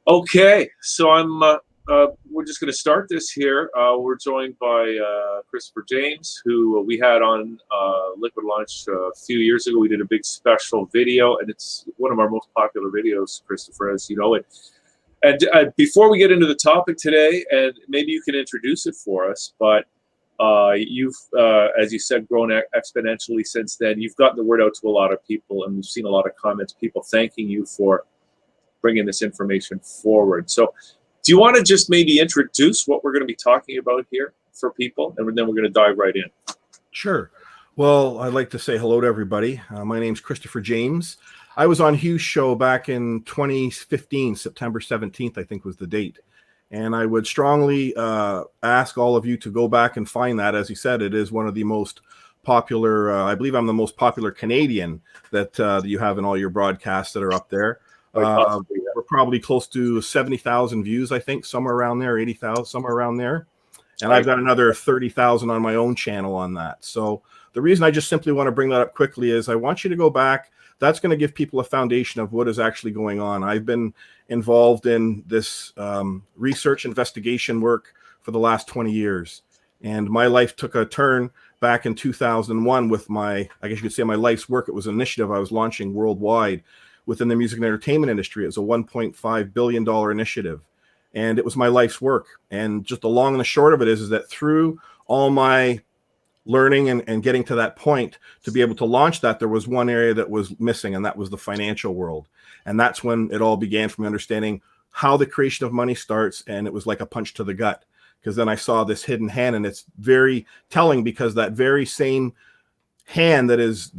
Okay, so we're just going to start this here. We're joined by Christopher James, who we had on Liquid Launch a few years ago. We did a big special video, and it's one of our most popular videos, Christopher, as you know it. And before we get into the topic today, and maybe you can introduce it for us, but you've, as you said, grown exponentially since then. You've gotten the word out to a lot of people, and we've seen a lot of comments, people thanking you for bringing this information forward. So do you want to just maybe introduce what we're going to be talking about here for people, and then we're going to dive right in? Sure. Well, I'd like to say hello to everybody. My name's Christopher James. I was on Hugh's show back in 2015, September 17th, I think was the date. And I would strongly ask all of you to go back and find that. As he said, it is one of the most popular, I believe I'm the most popular Canadian that you have in all your broadcasts that are up there. We're probably close to 70,000 views, I think, somewhere around there, 80,000, somewhere around there. And I've got another 30,000 on my own channel on that. So the reason I just simply want to bring that up quickly is I want you to go back. That's going to give people a foundation of what is actually going on. I've been involved in this research investigation work for the last 20 years. And my life took a turn back in 2001 with my, I guess you could say my life's work. It was an initiative I was launching worldwide within the music and entertainment industry. It was a $1.5 billion initiative. And it was my life's work. And just the long and the short of it is that through all my learning and getting to that point to be able to launch that, there was one area that was missing, and that was the financial world. And that's when it all began, from understanding how the creation of money starts. And it was like a punch to the gut, because then I saw this hidden hand, and it's very telling because that very same hand that is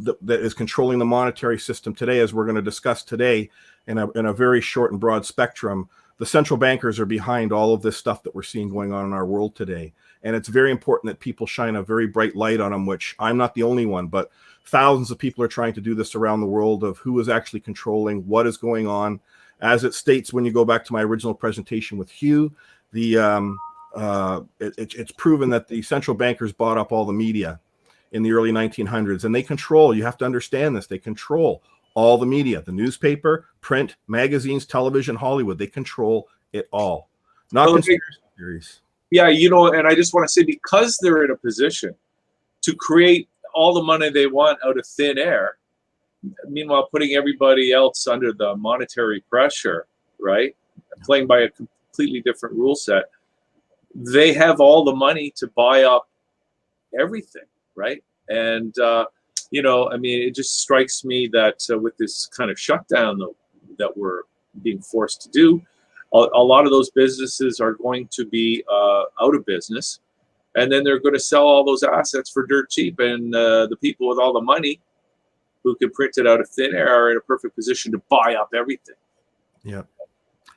controlling the monetary system today, as we're going to discuss today in a very short and broad spectrum, the central bankers are behind all of this stuff that we're seeing going on in our world today. And it's very important that people shine a very bright light on them, which I'm not the only one, but thousands of people are trying to do this around the world, of who is actually controlling what is going on. As it states, when you go back to my original presentation with Hugh, it's proven that the central bankers bought up all the media in the early 1900s, and they control, you have to understand this, they control all the media, the newspaper, print, magazines, television, Hollywood. They control it all. Not conspiracy theories. Yeah, and I just want to say, because they're in a position to create all the money they want out of thin air, meanwhile putting everybody else under the monetary pressure, right? Playing by a completely different rule set. They have all the money to buy up everything, right? And it just strikes me that with this kind of shutdown that we're being forced to do, a lot of those businesses are going to be out of business, and then they're going to sell all those assets for dirt cheap. And the people with all the money who can print it out of thin air are in a perfect position to buy up everything. Yeah.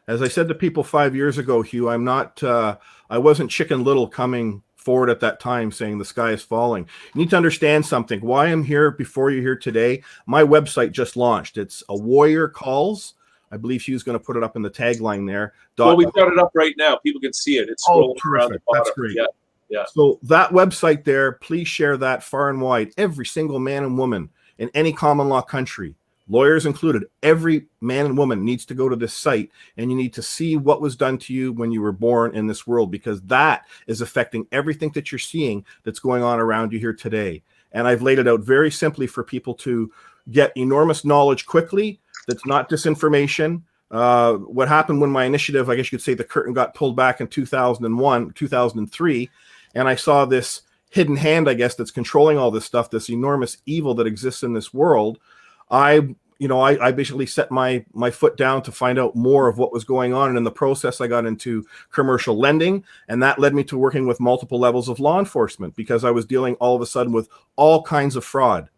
As I said to people 5 years ago, Hugh, I wasn't Chicken Little coming forward at that time saying the sky is falling. You need to understand something. Why I'm here before you here today, my website just launched. It's A Warrior Calls. I believe Hugh's going to put it up in the tagline there. Well, we've got it up right now. People can see it. It's scrolling around the bottom. That's great. Yeah. So that website there, please share that far and wide. Every single man and woman in any common law country, lawyers included, every man and woman needs to go to this site, and you need to see what was done to you when you were born in this world, because that is affecting everything that you're seeing that's going on around you here today. And I've laid it out very simply for people to get enormous knowledge quickly. That's not disinformation. What happened when my initiative, I guess you could say, the curtain got pulled back in 2001, 2003, and I saw this hidden hand, I guess, that's controlling all this stuff, this enormous evil that exists in this world. I basically set my foot down to find out more of what was going on. And in the process, I got into commercial lending, and that led me to working with multiple levels of law enforcement, because I was dealing all of a sudden with all kinds of fraud.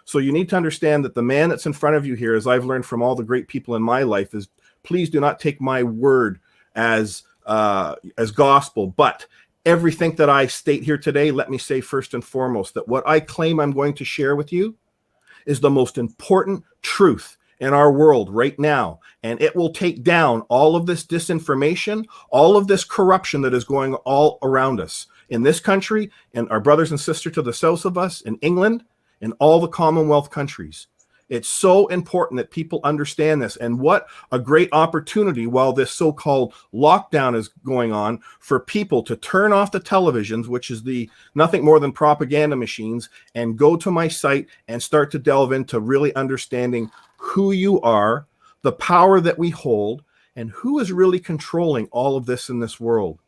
So you need to understand that the man that's in front of you here, as I've learned from all the great people in my life, is please do not take my word as gospel, but everything that I state here today, let me say first and foremost that what I claim I'm going to share with you is the most important truth in our world right now. And it will take down all of this disinformation, all of this corruption that is going all around us in this country, and our brothers and sisters to the south of us, in England, in all the Commonwealth countries. It's so important that people understand this. And what a great opportunity while this so-called lockdown is going on for people to turn off the televisions, which is nothing more than propaganda machines, and go to my site and start to delve into really understanding who you are, the power that we hold, and who is really controlling all of this in this world.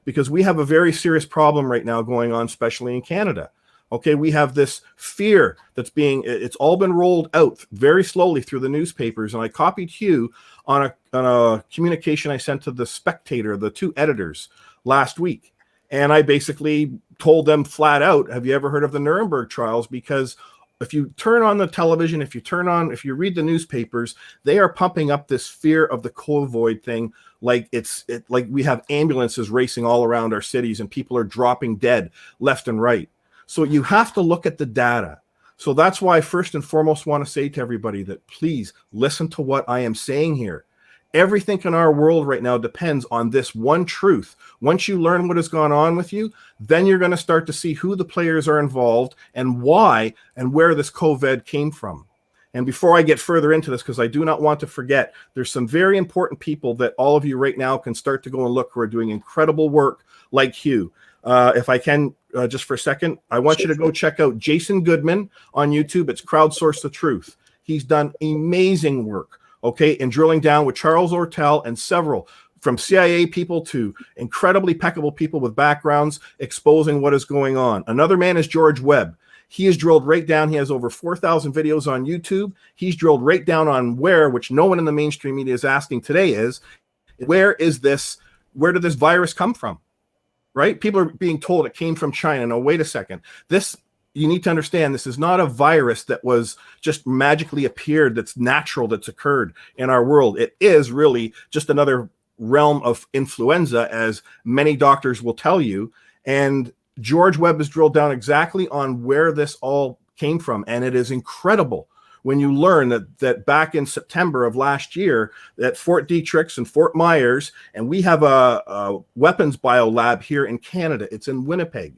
Because we have a very serious problem right now going on, especially in Canada. Okay, we have this fear it's all been rolled out very slowly through the newspapers. And I copied Hugh on a communication I sent to the Spectator, the two editors, last week. And I basically told them flat out, have you ever heard of the Nuremberg trials? Because if you turn on the television, if you read the newspapers, they are pumping up this fear of the COVID thing like like we have ambulances racing all around our cities and people are dropping dead left and right. So you have to look at the data. So that's why I first and foremost want to say to everybody that please listen to what I am saying here. Everything in our world right now depends on this one truth. Once you learn what has gone on with you, then you're going to start to see who the players are involved and why and where this COVID came from. And before I get further into this, because I do not want to forget, there's some very important people that all of you right now can start to go and look who are doing incredible work like Hugh. If I can, just for a second, I want you to go check out Jason Goodman on YouTube. It's Crowdsource the Truth. He's done amazing work, okay, in drilling down with Charles Ortel and several, from CIA people to incredibly impeccable people with backgrounds exposing what is going on. Another man is George Webb. He has drilled right down. He has over 4,000 videos on YouTube. He's drilled right down on which no one in the mainstream media is asking today where did this virus come from? Right? People are being told it came from China. No, wait a second. You need to understand, this is not a virus that was just magically appeared, that's natural, that's occurred in our world. It is really just another realm of influenza, as many doctors will tell you. And George Webb has drilled down exactly on where this all came from. And it is incredible when you learn that back in September of last year at Fort Detrick and Fort Myers, and we have a weapons bio lab here in Canada. It's in Winnipeg.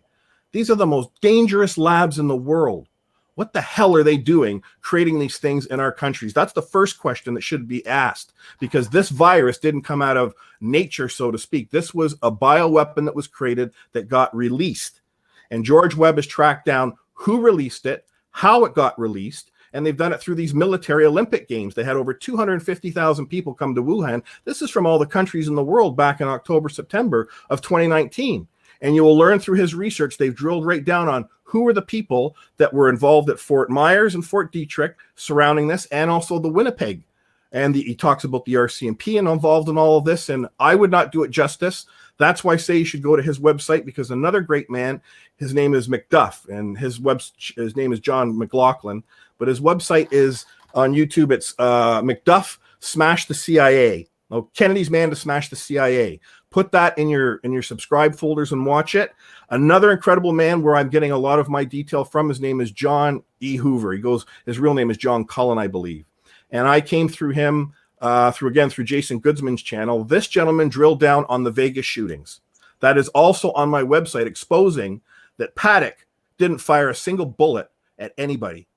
These are the most dangerous labs in the world. What the hell are they doing creating these things in our countries? That's the first question that should be asked, because this virus didn't come out of nature, so to speak. This was a bioweapon that was created that got released. And George Webb has tracked down who released it, how it got released, and they've done it through these military Olympic Games. They had over 250,000 people come to Wuhan. This is from all the countries in the world back in October, September of 2019. And you will learn through his research, they've drilled right down on who were the people that were involved at Fort Myers and Fort Detrick surrounding this, and also the Winnipeg. And he talks about the RCMP and involved in all of this. And I would not do it justice. That's why I say you should go to his website, because another great man, his name is McDuff, and his name is John McLaughlin. But his website is on YouTube. It's McDuff Smash the CIA. Oh, Kennedy's Man to Smash the CIA. Put that in your subscribe folders and watch it. Another incredible man where I'm getting a lot of my detail from, his name is John E. Hoover. His real name is John Cullen, I believe. And I came through him through Jason Goodman's channel. This gentleman drilled down on the Vegas shootings. That is also on my website, exposing that Paddock didn't fire a single bullet at anybody.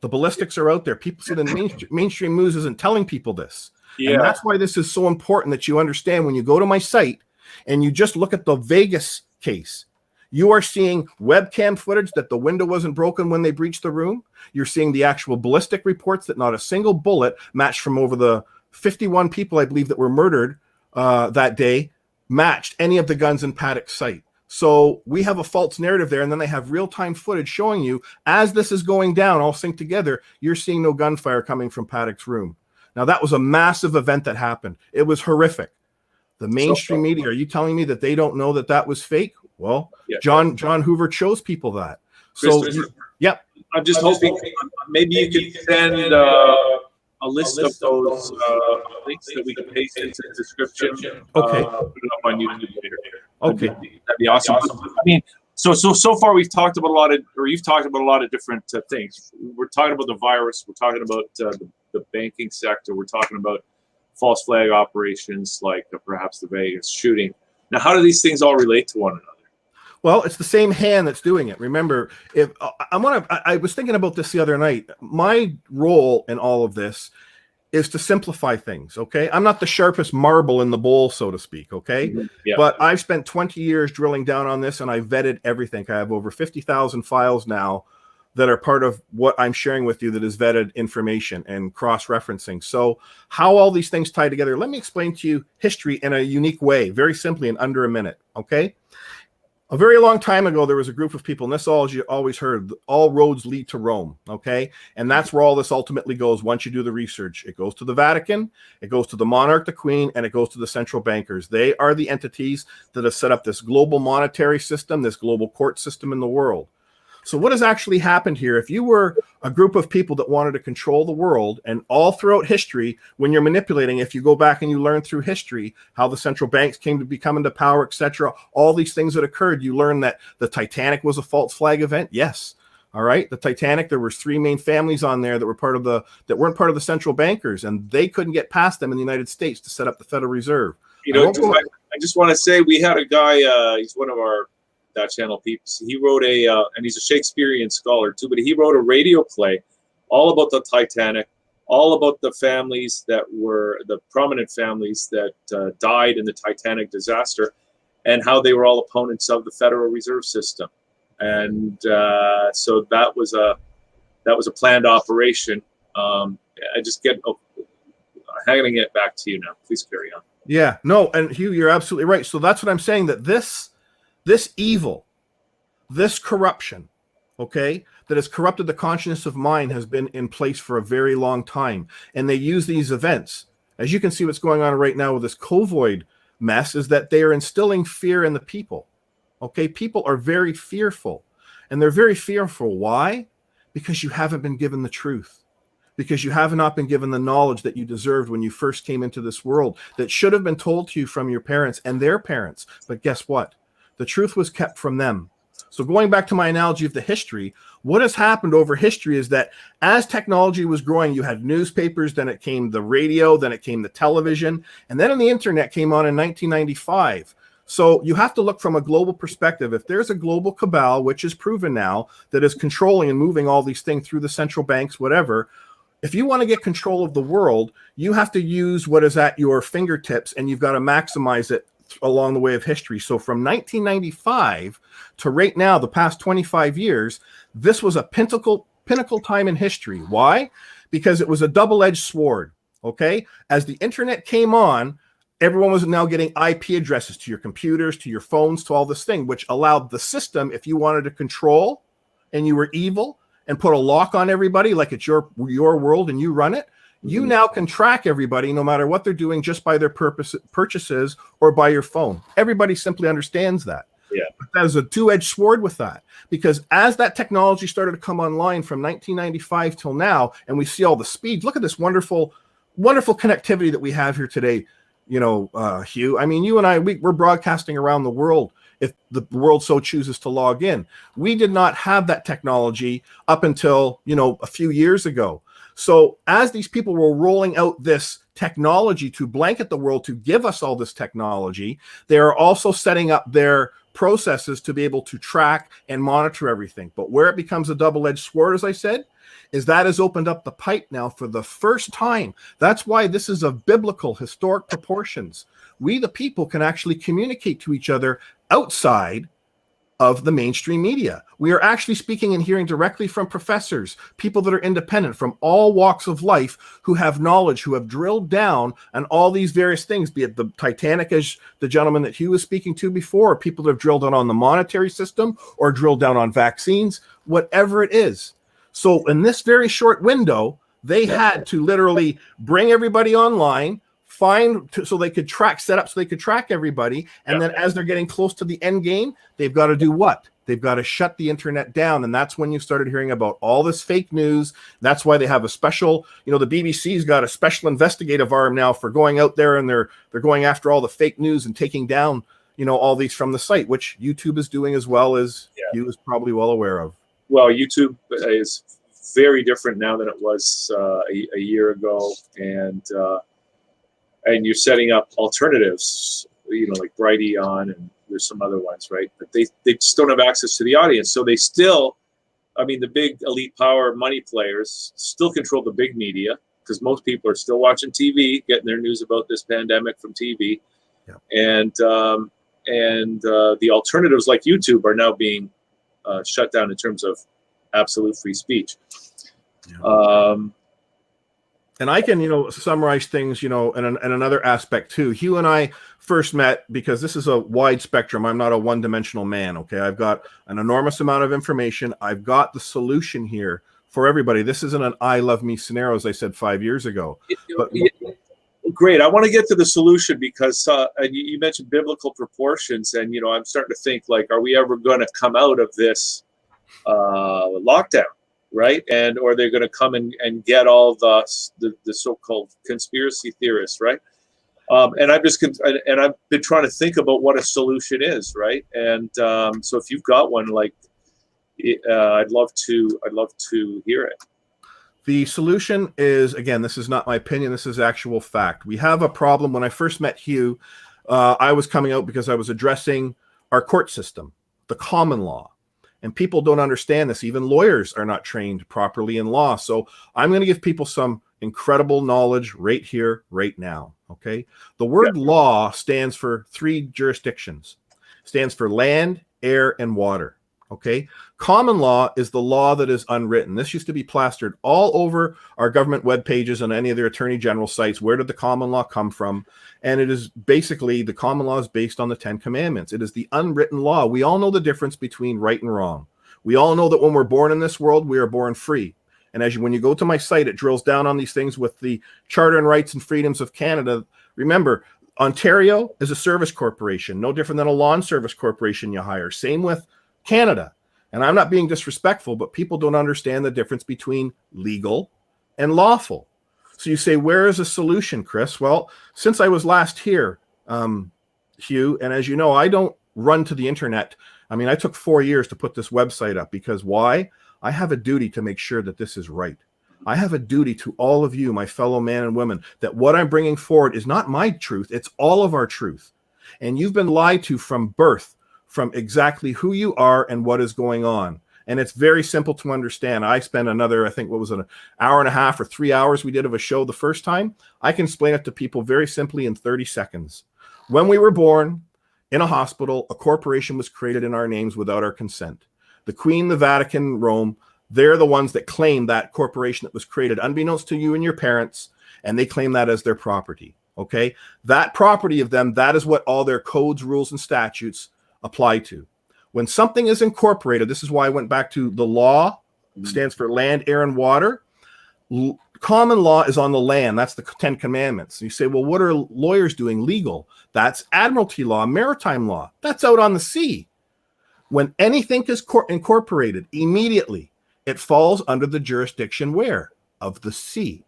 The ballistics are out there. People see the mainstream news isn't telling people this. Yeah. And that's why this is so important that you understand when you go to my site and you just look at the Vegas case. You are seeing webcam footage that the window wasn't broken when they breached the room. You're seeing the actual ballistic reports that not a single bullet matched from over the 51 people, I believe, that were murdered that day, matched any of the guns in Paddock's site. So we have a false narrative there, and then they have real-time footage showing you as this is going down, all synced together, you're seeing no gunfire coming from Paddock's room. Now, that was a massive event that happened. It was horrific. The mainstream media, are you telling me that they don't know that that was fake? Well, yeah. John Hoover shows people that. So, yep. I'm just hoping maybe you could send a list of those links that we can paste into the description. Okay. Put it up on YouTube later. Okay. That'd be awesome. I mean, so far we've talked about you've talked about a lot of different things. We're talking about the virus. We're talking about the banking sector. We're talking about false flag operations like perhaps the Vegas shooting. Now, how do these things all relate to one another? Well, it's the same hand that's doing it. Remember, if I was thinking about this the other night. My role in all of this is to simplify things. Okay, I'm not the sharpest marble in the bowl, so to speak. Okay, Yeah. but I've spent 20 years drilling down on this, and I vetted everything. I have over 50,000 files now that are part of what I'm sharing with you that is vetted information and cross-referencing. So how all these things tie together, let me explain to you history in a unique way, very simply in under a minute. Okay. A very long time ago, there was a group of people, and this all you always heard, all roads lead to Rome, okay? And that's where all this ultimately goes once you do the research. It goes to the Vatican, it goes to the monarch, the queen, and it goes to the central bankers. They are the entities that have set up this global monetary system, this global court system in the world. So what has actually happened here? If you were a group of people that wanted to control the world, and all throughout history, when you're manipulating, if you go back and you learn through history how the central banks came to become into power, etc., all these things that occurred, you learn that the Titanic was a false flag event. Yes. All right. The Titanic, there was 3 main families on there that were that weren't part of the central bankers, and they couldn't get past them in the United States to set up the Federal Reserve. You know, I just want to say we had a guy, he's one of our that channel peeps. He wrote and he's a Shakespearean scholar too, but he wrote a radio play all about the Titanic, all about the families that were the prominent families that died in the Titanic disaster, and how they were all opponents of the Federal Reserve System. And so that was a planned operation. I'm handing it back to you now. Please carry on. Yeah, no, and Hugh, you're absolutely right. So that's what I'm saying, that this evil, this corruption, okay, that has corrupted the consciousness of mind has been in place for a very long time. And they use these events. As you can see, what's going on right now with this COVID mess is that they are instilling fear in the people. Okay, people are very fearful. And they're very fearful. Why? Because you haven't been given the truth. Because you have not been given the knowledge that you deserved when you first came into this world, that should have been told to you from your parents and their parents. But guess what? The truth was kept from them. So going back to my analogy of the history, what has happened over history is that as technology was growing, you had newspapers, then it came the radio, then it came the television, and then the internet came on in 1995. So you have to look from a global perspective. If there's a global cabal, which is proven now, that is controlling and moving all these things through the central banks, whatever, if you want to get control of the world, you have to use what is at your fingertips, and you've got to maximize it along the way of history. So from 1995 to right now, the past 25 years, this was a pinnacle time in history. Why? Because it was a double-edged sword. Okay, as the internet came on, everyone was now getting IP addresses to your computers, to your phones, to all this thing, which allowed the system, if you wanted to control and you were evil and put a lock on everybody, like it's your world and you run it, you now can track everybody no matter what they're doing just by their purchases or by your phone. Everybody simply understands that. Yeah. But that is a two-edged sword with that, because as that technology started to come online from 1995 till now, and we see all the speeds, look at this wonderful connectivity that we have here today. You know, Hugh, I mean, you and I, we're broadcasting around the world if the world so chooses to log in. We did not have that technology up until, a few years ago. So as these people were rolling out this technology to blanket the world, to give us all this technology, they are also setting up their processes to be able to track and monitor everything. But where it becomes a double-edged sword, as I said, is that has opened up the pipe now for the first time. That's why this is of biblical, historic proportions. We, the people, can actually communicate to each other outside of the mainstream media. We are actually speaking and hearing directly from professors, people that are independent from all walks of life, who have knowledge, who have drilled down on all these various things, be it the Titanic, as the gentleman that Hugh was speaking to before, or people that have drilled down on the monetary system or drilled down on vaccines, whatever it is. So in this very short window, they had to literally bring everybody online, so they could set up so they could track everybody. And then as they're getting close to the end game, they've got to do what? They've got to shut the internet down. And that's when you started hearing about all this fake news. That's why they have a special, the BBC's got a special investigative arm now for going out there, and they're going after all the fake news and taking down, all these from the site, which YouTube is doing as well, as you is probably well aware of. Well, YouTube is very different now than it was a year ago. And you're setting up alternatives, like Brighteon and there's some other ones, right? But they just don't have access to the audience. So they still, I mean, the big elite power money players still control the big media, because most people are still watching TV, getting their news about this pandemic from TV. Yeah. And the alternatives like YouTube are now being shut down in terms of absolute free speech. Yeah. And I can, summarize things, and another aspect too. Hugh and I first met because this is a wide spectrum. I'm not a one-dimensional man, okay? I've got an enormous amount of information. I've got the solution here for everybody. This isn't an I love me scenario, as I said 5 years ago. But great. I want to get to the solution because you mentioned biblical proportions, and I'm starting to think, like, are we ever going to come out of this lockdown, right? And or they're going to come and get all the so-called conspiracy theorists, right? And I've been trying to think about what a solution is, right? And so if you've got one, like, I'd love to hear it. The solution is, again, this is not my opinion. This is actual fact. We have a problem. When I first met Hugh, I was coming out because I was addressing our court system, the common law. And people don't understand this. Even lawyers are not trained properly in law. So I'm going to give people some incredible knowledge right here, right now. Okay. The word law stands for 3 jurisdictions. It stands for land, air, and water. Okay. Common law is the law that is unwritten. This used to be plastered all over our government web pages and any of their attorney general sites. Where did the common law come from? And it is basically, the common law is based on the 10 commandments. It is the unwritten law. We all know the difference between right and wrong. We all know that when we're born in this world, we are born free. And when you go to my site, it drills down on these things with the Charter and Rights and Freedoms of Canada. Remember, Ontario is a service corporation, no different than a lawn service corporation you hire. Same with Canada. And I'm not being disrespectful, but people don't understand the difference between legal and lawful. So you say, where is a solution, Chris? Well, since I was last here, Hugh, and as you know, I don't run to the internet. I mean, I took 4 years to put this website up because why? I have a duty to make sure that this is right. I have a duty to all of you, my fellow men and women, that what I'm bringing forward is not my truth. It's all of our truth. And you've been lied to from birth, from exactly who you are and what is going on. And it's very simple to understand. I spent another, I think, what was it, an hour and a half or 3 hours we did of a show the first time. I can explain it to people very simply in 30 seconds. When we were born in a hospital, a corporation was created in our names without our consent. The Queen, the Vatican, Rome, they're the ones that claim that corporation that was created unbeknownst to you and your parents, and they claim that as their property. Okay? That property of them, that is what all their codes, rules, and statutes apply to. When something is incorporated, this is why I went back to the law, stands for land, air, and water. Common law is on the land. That's the 10 commandments. You say, well, what are lawyers doing legal? That's admiralty law, maritime law. That's out on the sea. When anything is incorporated, immediately it falls under the jurisdiction where? Of the sea.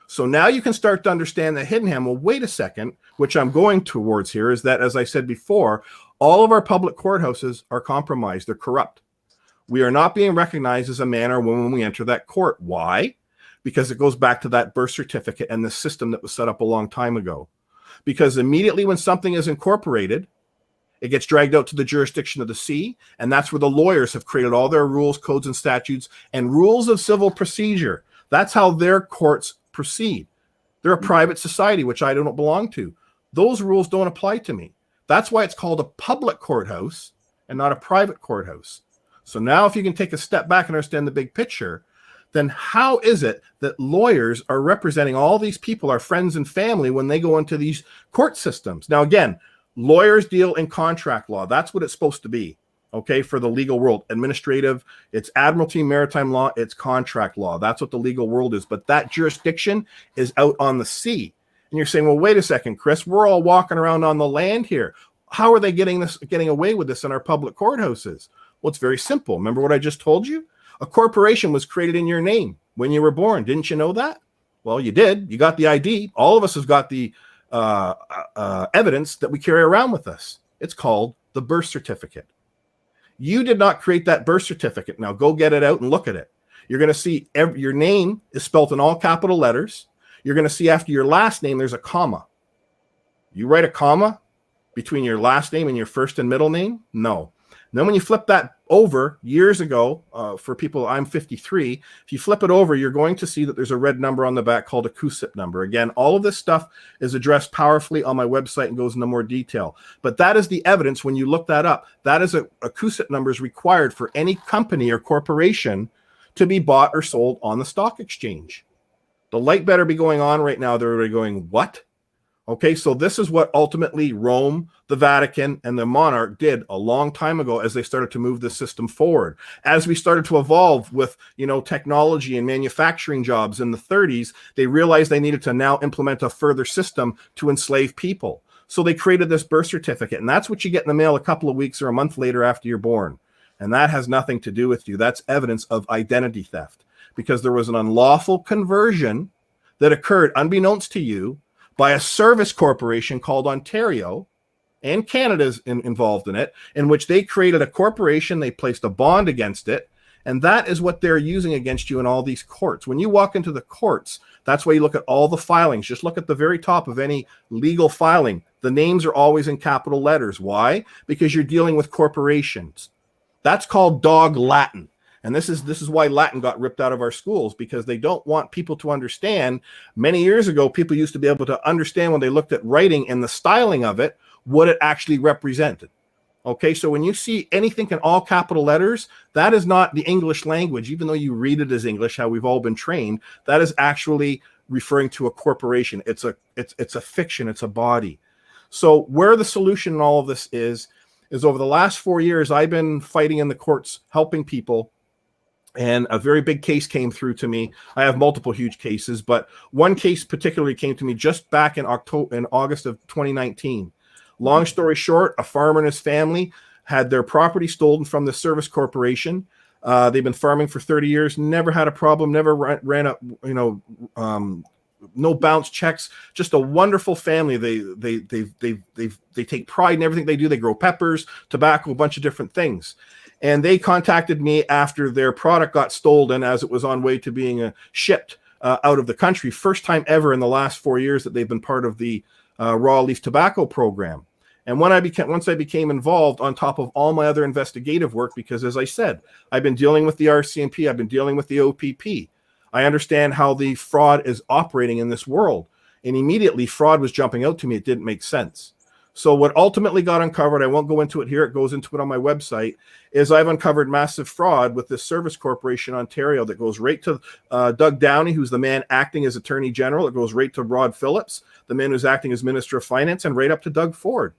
So now you can start to understand that hidden hand. Well, wait a second, which I'm going towards here is that, as I said before, all of our public courthouses are compromised. They're corrupt. We are not being recognized as a man or woman when we enter that court. Why? Because it goes back to that birth certificate and the system that was set up a long time ago. Because immediately when something is incorporated, it gets dragged out to the jurisdiction of the sea, and that's where the lawyers have created all their rules, codes, and statutes, and rules of civil procedure. That's how their courts proceed. They're a private society, which I don't belong to. Those rules don't apply to me. That's why it's called a public courthouse and not a private courthouse. So now if you can take a step back and understand the big picture, then how is it that lawyers are representing all these people, our friends and family, when they go into these court systems? Now, again, lawyers deal in contract law. That's what it's supposed to be, okay, for the legal world. Administrative, it's admiralty, maritime law, it's contract law. That's what the legal world is. But that jurisdiction is out on the sea. And you're saying, well, wait a second, Chris, we're all walking around on the land here. How are they getting away with this in our public courthouses? Well, it's very simple. Remember what I just told you? A corporation was created in your name when you were born. Didn't you know that? Well, you did. You got the ID. All of us have got the evidence that we carry around with us. It's called the birth certificate. You did not create that birth certificate. Now go get it out and look at it. You're going to see your name is spelled in all capital letters. You're going to see after your last name, there's a comma. You write a comma, between your last name and your first and middle name? No. Then when you flip that over years ago, for people, I'm 53, if you flip it over, you're going to see that there's a red number on the back called a CUSIP number. Again, all of this stuff is addressed powerfully on my website and goes into more detail. But that is the evidence when you look that up. That is a CUSIP number is required for any company or corporation to be bought or sold on the stock exchange. The light better be going on right now. They're going, what? Okay, so this is what ultimately Rome, the Vatican, and the monarch did a long time ago as they started to move the system forward. As we started to evolve with, technology and manufacturing jobs in the 30s, they realized they needed to now implement a further system to enslave people. So they created this birth certificate, and that's what you get in the mail a couple of weeks or a month later after you're born. And that has nothing to do with you. That's evidence of identity theft, because there was an unlawful conversion that occurred unbeknownst to you by a service corporation called Ontario, and Canada's involved in it, in which they created a corporation, they placed a bond against it, and that is what they're using against you in all these courts. When you walk into the courts, that's why you look at all the filings. Just look at the very top of any legal filing. The names are always in capital letters. Why? Because you're dealing with corporations. That's called dog Latin. And this is why Latin got ripped out of our schools, because they don't want people to understand. Many years ago, people used to be able to understand when they looked at writing and the styling of it, what it actually represented. Okay, so when you see anything in all capital letters, that is not the English language, even though you read it as English, how we've all been trained. That is actually referring to a corporation. It's a fiction, it's a body. So where the solution in all of this is over the last 4 years, I've been fighting in the courts, helping people. And a very big case came through to me. I have multiple huge cases, but one case particularly came to me just back in August of 2019. Long story short, a farmer and his family had their property stolen from the service corporation. They've been farming for 30 years, never had a problem, never ran up, no bounce checks. Just a wonderful family. They take pride in everything they do. They grow peppers, tobacco, a bunch of different things. And they contacted me after their product got stolen as it was on way to being shipped out of the country. First time ever in the last 4 years that they've been part of the raw leaf tobacco program. And once I became involved, on top of all my other investigative work, because as I said, I've been dealing with the RCMP, I've been dealing with the OPP. I understand how the fraud is operating in this world. And immediately fraud was jumping out to me. It didn't make sense. So what ultimately got uncovered, I won't go into it here, it goes into it on my website, is I've uncovered massive fraud with this service corporation Ontario that goes right to Doug Downey, who's the man acting as Attorney General. It goes right to Rod Phillips, the man who's acting as Minister of Finance, and right up to Doug Ford.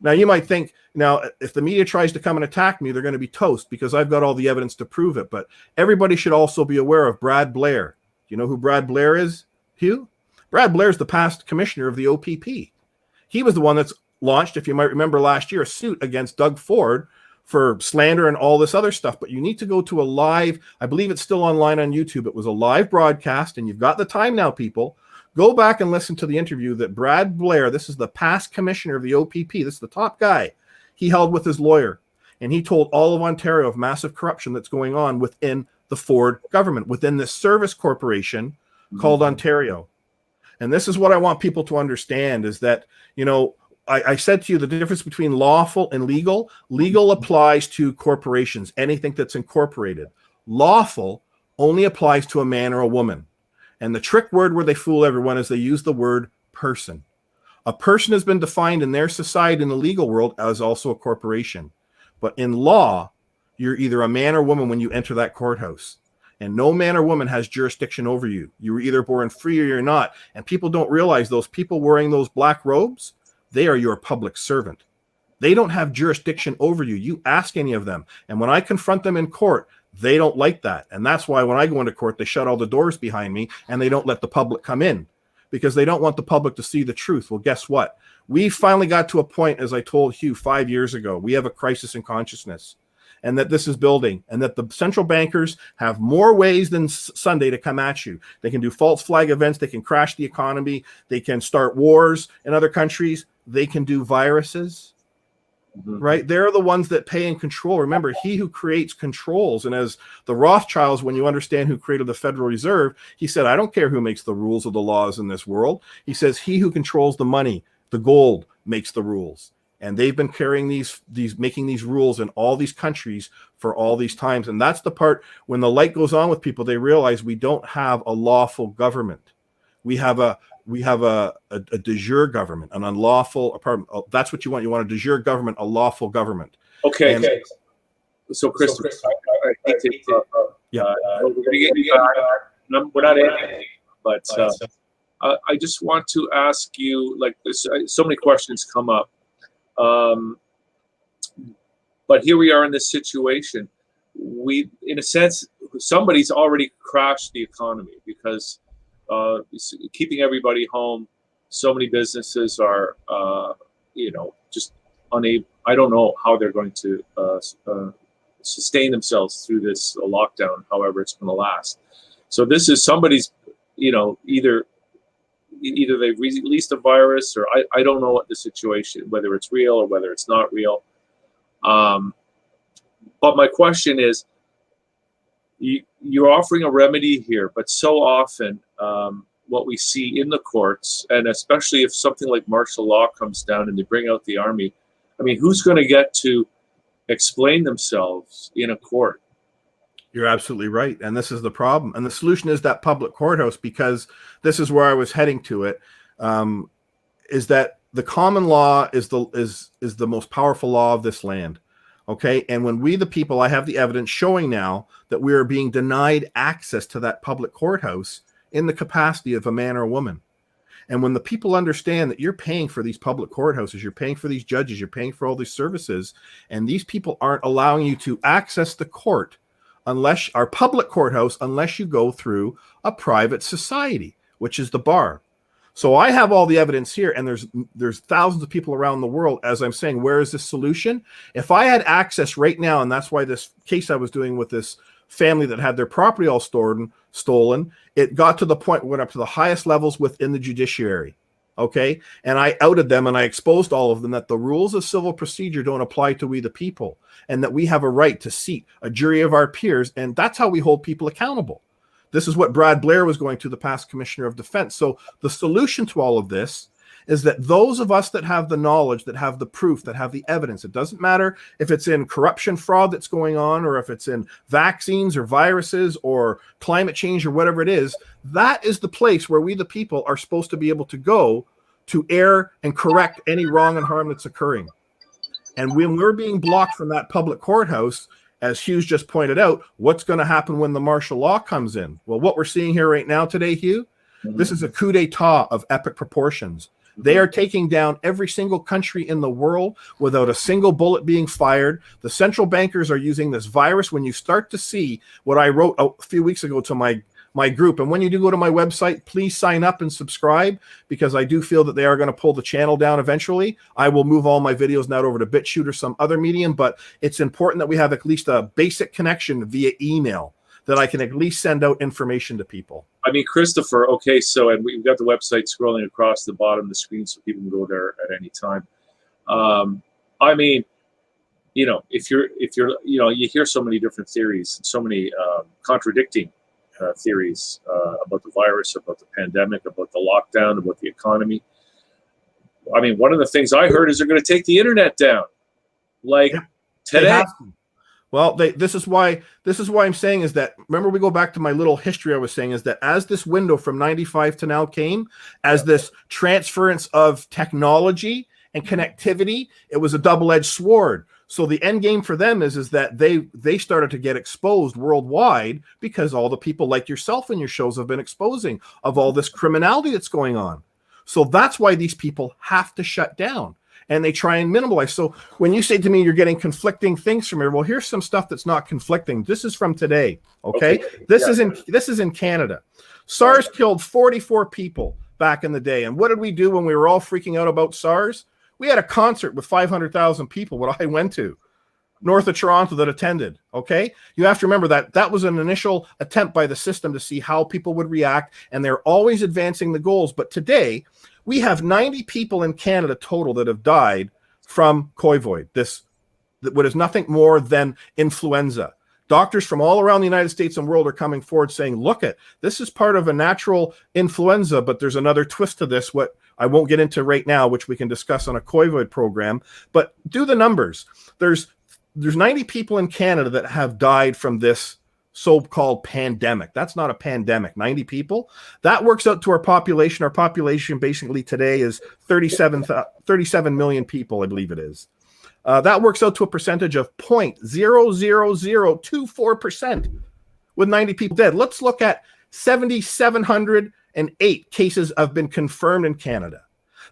Now, you might think, if the media tries to come and attack me, they're going to be toast because I've got all the evidence to prove it. But everybody should also be aware of Brad Blair. Do you know who Brad Blair is, Hugh? Brad Blair is the past commissioner of the OPP. He was the one that's launched, if you might remember last year, a suit against Doug Ford for slander and all this other stuff. But you need to go to a live, I believe it's still online on YouTube. It was a live broadcast, and you've got the time now, people. Go back and listen to the interview that Brad Blair, this is the past commissioner of the OPP, this is the top guy, he held with his lawyer. And he told all of Ontario of massive corruption that's going on within the Ford government, within this service corporation called Ontario. And this is what I want people to understand is that, I said to you the difference between lawful and legal. Legal applies to corporations, anything that's incorporated. Lawful only applies to a man or a woman. And the trick word where they fool everyone is they use the word person. A person has been defined in their society in the legal world as also a corporation. But in law, you're either a man or woman when you enter that courthouse. And no man or woman has jurisdiction over you. You were either born free or you're not. And people don't realize those people wearing those black robes, they are your public servant. They don't have jurisdiction over you. You ask any of them. And when I confront them in court, they don't like that. And that's why when I go into court, they shut all the doors behind me and they don't let the public come in because they don't want the public to see the truth. Well, guess what? We finally got to a point, as I told Hugh 5 years ago, we have a crisis in consciousness and that this is building and that the central bankers have more ways than Sunday to come at you. They can do false flag events. They can crash the economy. They can start wars in other countries. They can do viruses. Right? They're the ones that pay and control. Remember, he who creates controls. And as the Rothschilds, when you understand who created the Federal Reserve, he said, I don't care who makes the rules of the laws in this world. He says, he who controls the money, the gold, makes the rules. And they've been carrying making these rules in all these countries for all these times. And that's the part when the light goes on with people, they realize we don't have a lawful government. We have a de jure government, an unlawful. That's what you want. You want a de jure government, a lawful government. Okay. So, Christopher, I hate to, we're going to get you back. We're not ending, but I just want to ask you, like, so many questions come up. But here we are in this situation. We, in a sense, somebody's already crashed the economy because keeping everybody home. So many businesses are, just unable. I don't know how they're going to sustain themselves through this lockdown, however it's going to last. So this is somebody's, either they've released a virus, or I don't know what the situation, whether it's real or whether it's not real. But my question is, you're offering a remedy here, but so often what we see in the courts, and especially if something like martial law comes down and they bring out the army, I mean, who's going to get to explain themselves in a court? You're absolutely right. And this is the problem. And the solution is that public courthouse, because this is where I was heading to it, is that the common law is the most powerful law of this land. Okay. And when we, the people, I have the evidence showing now that we are being denied access to that public courthouse in the capacity of a man or a woman. And when the people understand that you're paying for these public courthouses, you're paying for these judges, you're paying for all these services, and these people aren't allowing you to access the court unless our public courthouse, unless you go through a private society, which is the bar. So I have all the evidence here, and there's thousands of people around the world. As I'm saying, where is the solution? If I had access right now, and that's why this case I was doing with this family that had their property all stolen, it got to the point, went up to the highest levels within the judiciary. Okay. And I outed them and I exposed all of them that the rules of civil procedure don't apply to we the people, and that we have a right to seat a jury of our peers. And that's how we hold people accountable. This is what Brad Blair was going to, the past Commissioner of Defense. So the solution to all of this is that those of us that have the knowledge, that have the proof, that have the evidence, it doesn't matter if it's in corruption fraud that's going on, or if it's in vaccines or viruses or climate change or whatever it is, that is the place where we, the people, are supposed to be able to go to air and correct any wrong and harm that's occurring. And when we're being blocked from that public courthouse, as Hugh's just pointed out, what's going to happen when the martial law comes in? Well, what we're seeing here right now today, Hugh, this is a coup d'etat of epic proportions. They are taking down every single country in the world without a single bullet being fired. The central bankers are using this virus. When you start to see what I wrote a few weeks ago to my group, and when you do go to my website, please sign up and subscribe, because I do feel that they are going to pull the channel down eventually. I will move all my videos now over to BitChute or some other medium, but it's important that we have at least a basic connection via email, that I can at least send out information to people. I mean, Christopher, okay, so, and we've got the website scrolling across the bottom of the screen so people can go there at any time. I mean, if you're, you hear so many different theories, and so many contradicting theories about the virus, about the pandemic, about the lockdown, about the economy. I mean, one of the things I heard is they're going to take the internet down, like today. Well, this is why I'm saying is that, remember, we go back to my little history I was saying, is that as this window from 95 to now came, as this transference of technology and connectivity, it was a double-edged sword. So the end game for them is that they started to get exposed worldwide, because all the people like yourself and your shows have been exposing of all this criminality that's going on. So that's why these people have to shut down. And they try and minimize. So when you say to me you're getting conflicting things from here, well, here's some stuff that's not conflicting. This is from today. Okay. This is in Canada. SARS killed 44 people back in the day. And what did we do when we were all freaking out about SARS? We had a concert with 500,000 people, what I went to, north of Toronto, that attended. Okay. You have to remember that was an initial attempt by the system to see how people would react. And they're always advancing the goals. But today, we have 90 people in Canada total that have died from COVID, what is nothing more than influenza. Doctors from all around the United States and world are coming forward saying, look, this is part of a natural influenza, but there's another twist to this. What I won't get into right now, which we can discuss on a COVID program, but do the numbers. There's 90 people in Canada that have died from this so-called pandemic. That's not a pandemic. 90 people. That works out to our population. Our population basically today is 37 million people, I believe it is. That works out to a percentage of 0.00024% with 90 people dead. Let's look at 7,708 cases have been confirmed in Canada.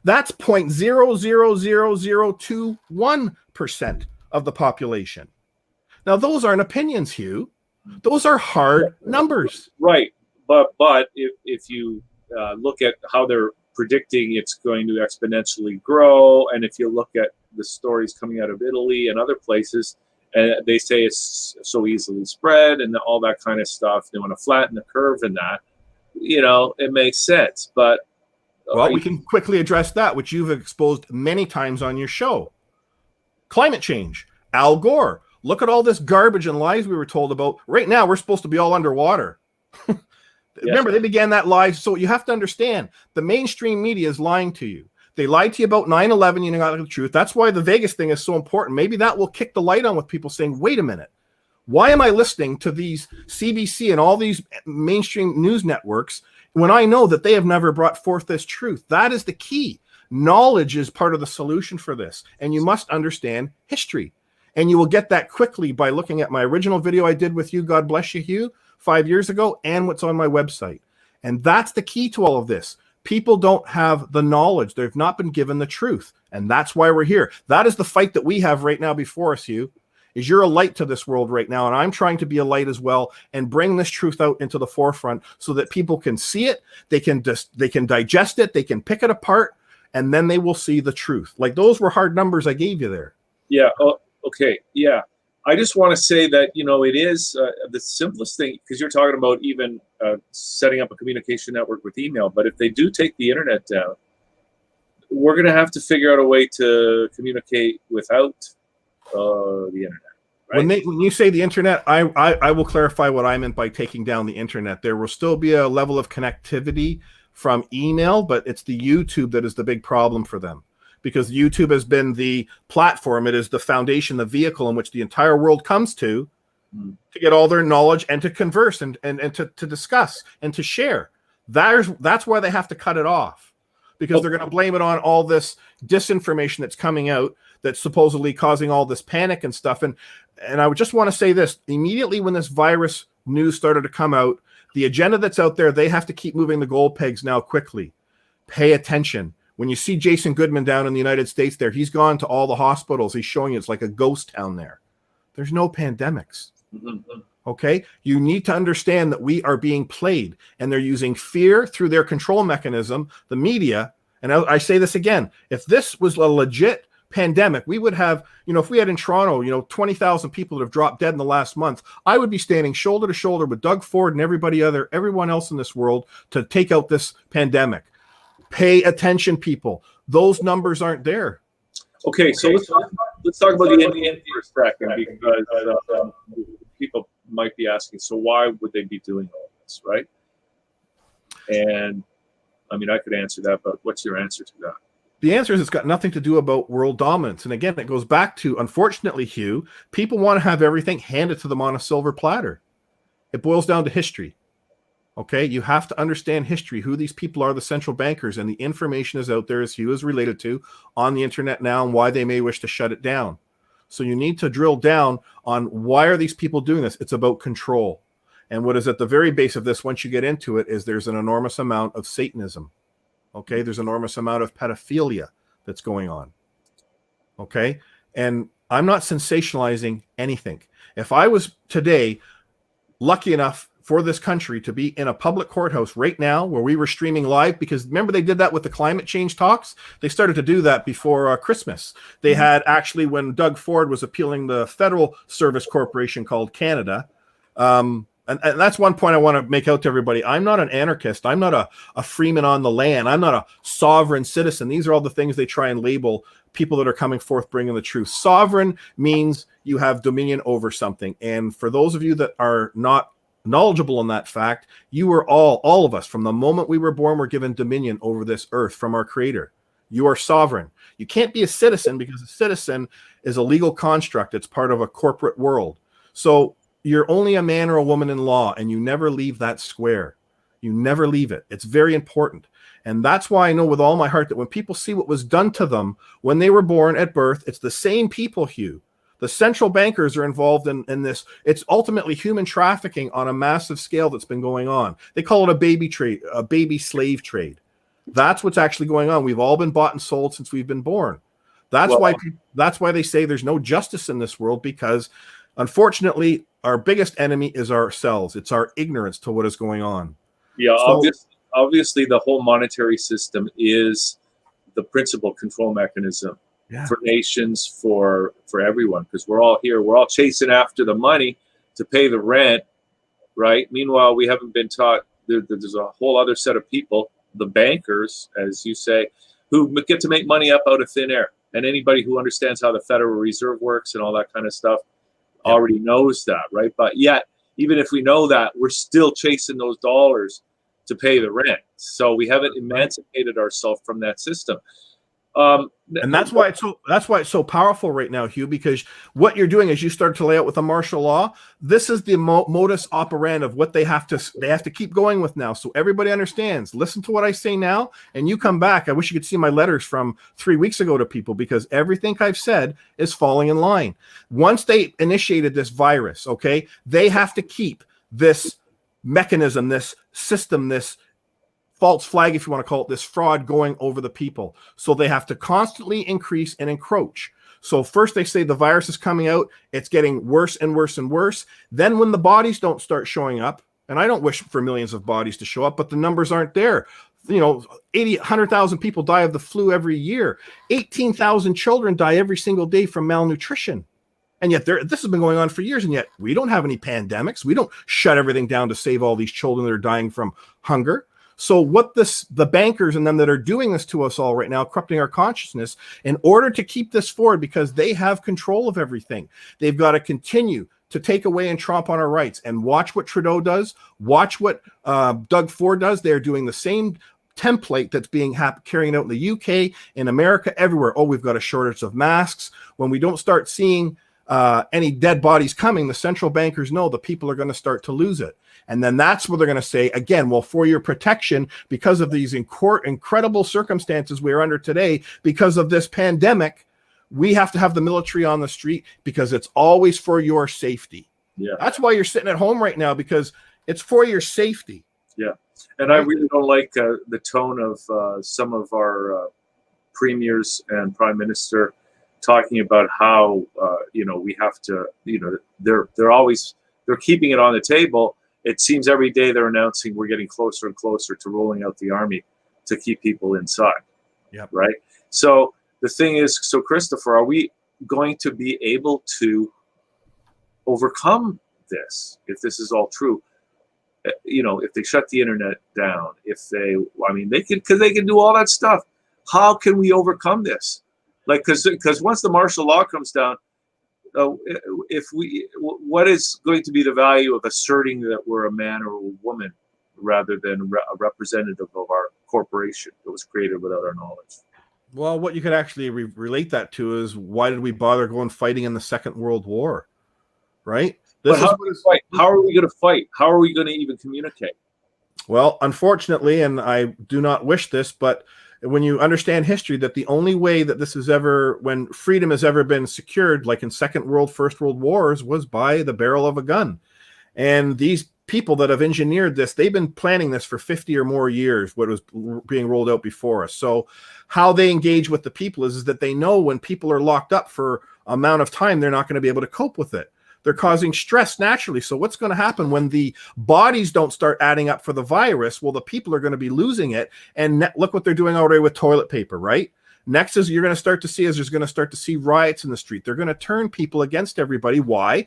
That's 0.00021% of the population. Now, those aren't opinions, Hugh. Those are hard numbers. Right. But if you look at how they're predicting it's going to exponentially grow, and if you look at the stories coming out of Italy and other places, and they say it's so easily spread and all that kind of stuff, they want to flatten the curve in that, it makes sense. But well, we can quickly address that, which you've exposed many times on your show. Climate change. Al Gore. Look at all this garbage and lies we were told about. Right now, we're supposed to be all underwater. Yes. Remember, they began that lie. So you have to understand, the mainstream media is lying to you. They lied to you about 9/11. You know the truth. That's why the Vegas thing is so important. Maybe that will kick the light on with people saying, wait a minute. Why am I listening to these CBC and all these mainstream news networks when I know that they have never brought forth this truth? That is the key. Knowledge is part of the solution for this. And you must understand history. And you will get that quickly by looking at my original video I did with you, God bless you, Hugh, 5 years ago, and what's on my website. And that's the key to all of this. People don't have the knowledge. They've not been given the truth. And that's why we're here. That is the fight that we have right now before us, Hugh, is you're a light to this world right now. And I'm trying to be a light as well and bring this truth out into the forefront so that people can see it. They can digest it. They can pick it apart. And then they will see the truth. Like those were hard numbers I gave you there. Yeah. Okay. Yeah. I just want to say that, it is the simplest thing, because you're talking about even setting up a communication network with email. But if they do take the internet down, we're going to have to figure out a way to communicate without the internet. Right? When you say the internet, I will clarify what I meant by taking down the internet. There will still be a level of connectivity from email, but it's the YouTube that is the big problem for them. Because YouTube has been the platform, it is the foundation, the vehicle in which the entire world comes to get all their knowledge and to converse and to discuss and to share. That's why they have to cut it off, because they're going to blame it on all this disinformation that's coming out that's supposedly causing all this panic and stuff. And I would just want to say this, immediately when this virus news started to come out, the agenda that's out there, they have to keep moving the goal pegs now quickly. Pay attention. When you see Jason Goodman down in the United States there, he's gone to all the hospitals. He's showing you it's like a ghost town there. There's no pandemics. Okay? You need to understand that we are being played, and they're using fear through their control mechanism, the media. And I say this again, if this was a legit pandemic, we would have, if we had in Toronto, 20,000 people that have dropped dead in the last month, I would be standing shoulder to shoulder with Doug Ford and everyone else in this world to take out this pandemic. Pay attention, people. Those numbers aren't there. Okay, so let's talk about the Indian for a second, because people might be asking, so why would they be doing all this, right? And I mean, I could answer that, but what's your answer to that? The answer is it's got nothing to do about world dominance. And again, it goes back to, unfortunately, Hugh, people want to have everything handed to them on a silver platter. It boils down to history. Okay, you have to understand history, who these people are, the central bankers, and the information is out there, as Hugh is related to, on the internet now, and why they may wish to shut it down. So you need to drill down on why are these people doing this? It's about control. And what is at the very base of this, once you get into it, is there's an enormous amount of Satanism. Okay, there's an enormous amount of pedophilia that's going on. Okay, and I'm not sensationalizing anything. If I was today lucky enough for this country to be in a public courthouse right now where we were streaming live, because remember they did that with the climate change talks. They started to do that before Christmas. They had actually, when Doug Ford was appealing the federal service corporation called Canada. And that's one point I want to make out to everybody. I'm not an anarchist. I'm not a freeman on the land. I'm not a sovereign citizen. These are all the things they try and label people that are coming forth bringing the truth. Sovereign means you have dominion over something. And for those of you that are not knowledgeable on that fact, you were all of us, from the moment we were born, were given dominion over this earth from our Creator. You are sovereign. You can't be a citizen, because a citizen is a legal construct. It's part of a corporate world. So you're only a man or a woman in law, and you never leave that square. You never leave it. It's very important. And that's why I know with all my heart that when people see what was done to them when they were born at birth, it's the same people, Hugh. The central bankers are involved in this. It's ultimately human trafficking on a massive scale that's been going on. They call it a baby trade, a baby slave trade. That's what's actually going on. We've all been bought and sold since we've been born. That's why they say there's no justice in this world, because unfortunately our biggest enemy is ourselves. It's our ignorance to what is going on. Yeah, so, obviously the whole monetary system is the principal control mechanism for nations, for everyone, because we're all here. We're all chasing after the money to pay the rent, right? Meanwhile, we haven't been taught there's a whole other set of people, the bankers, as you say, who get to make money up out of thin air. And anybody who understands how the Federal Reserve works and all that kind of stuff already knows that, right? But yet, even if we know that, we're still chasing those dollars to pay the rent. So we haven't emancipated ourselves from that system. And that's why it's so powerful right now, Hugh, because what you're doing is you start to lay out with the martial law. This is the modus operandi of what they have to keep going with now. So everybody understands. Listen to what I say now, and you come back. I wish you could see my letters from 3 weeks ago to people, because everything I've said is falling in line. Once they initiated this virus, okay, they have to keep this mechanism, this system, this false flag, if you want to call it, this fraud going over the people. So they have to constantly increase and encroach. So first they say the virus is coming out, it's getting worse and worse and worse. Then when the bodies don't start showing up, and I don't wish for millions of bodies to show up, but the numbers aren't there. 100,000 people die of the flu every year. 18,000 children die every single day from malnutrition. And yet this has been going on for years, and yet we don't have any pandemics. We don't shut everything down to save all these children that are dying from hunger. So what the bankers and them that are doing this to us all right now, corrupting our consciousness, in order to keep this forward, because they have control of everything, they've got to continue to take away and tromp on our rights. And watch what Trudeau does. Watch what Doug Ford does. They're doing the same template that's being carrying out in the UK, in America, everywhere. Oh, we've got a shortage of masks. When we don't start seeing any dead bodies coming, the central bankers know the people are going to start to lose it. And then that's where they're going to say, again, well, for your protection, because of these incredible circumstances we're under today, because of this pandemic, we have to have the military on the street, because it's always for your safety. Yeah. That's why you're sitting at home right now, because it's for your safety. Yeah. And I really don't like the tone of some of our premiers and prime minister talking about how, we have to, they're keeping it on the table. It seems every day they're announcing we're getting closer and closer to rolling out the army to keep people inside. Yep. Right. So the thing is, so Christopher, are we going to be able to overcome this if this is all true? If they shut the internet down, because they can do all that stuff. How can we overcome this? Because once the martial law comes down, what is going to be the value of asserting that we're a man or a woman rather than a representative of our corporation that was created without our knowledge? Well, what you could actually relate that to is, why did we bother going fighting in the Second World War? Right? How are we going to fight? How are we going to even communicate? Well, unfortunately, and I do not wish this, but when you understand history, that the only way that this is when freedom has ever been secured, like in Second World, First World Wars, was by the barrel of a gun. And these people that have engineered this, they've been planning this for 50 or more years, what was being rolled out before us. So how they engage with the people is that they know when people are locked up for amount of time, they're not going to be able to cope with it. They're causing stress naturally. So what's going to happen when the bodies don't start adding up for the virus? Well, the people are going to be losing it. And look what they're doing already with toilet paper, right? Next is you're going to start to see there's going to start to see riots in the street. They're going to turn people against everybody. Why?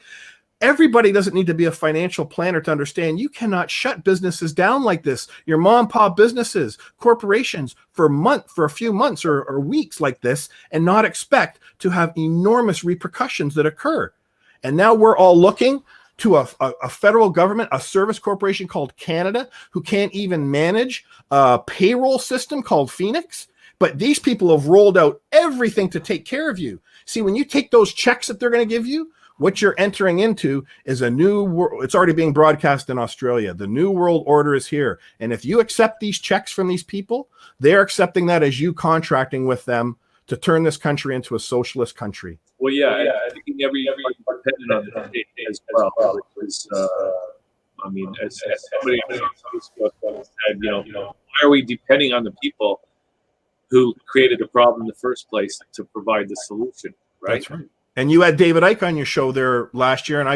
Everybody doesn't need to be a financial planner to understand you cannot shut businesses down like this. Your mom and pop businesses, corporations for a few months or weeks like this, and not expect to have enormous repercussions that occur. And now we're all looking to a federal government, a service corporation called Canada, who can't even manage a payroll system called Phoenix. But these people have rolled out everything to take care of you. See, when you take those checks that they're going to give you, what you're entering into is a new world. It's already being broadcast in Australia. The new world order is here. And if you accept these checks from these people, they're accepting that as you contracting with them to turn this country into a socialist country. Well, yeah, I think everybody dependent on the state as well. Because, I mean, as somebody on Facebook said, why are we depending on the people who created the problem in the first place to provide the solution, right? That's right. And you had David Icke on your show there last year, and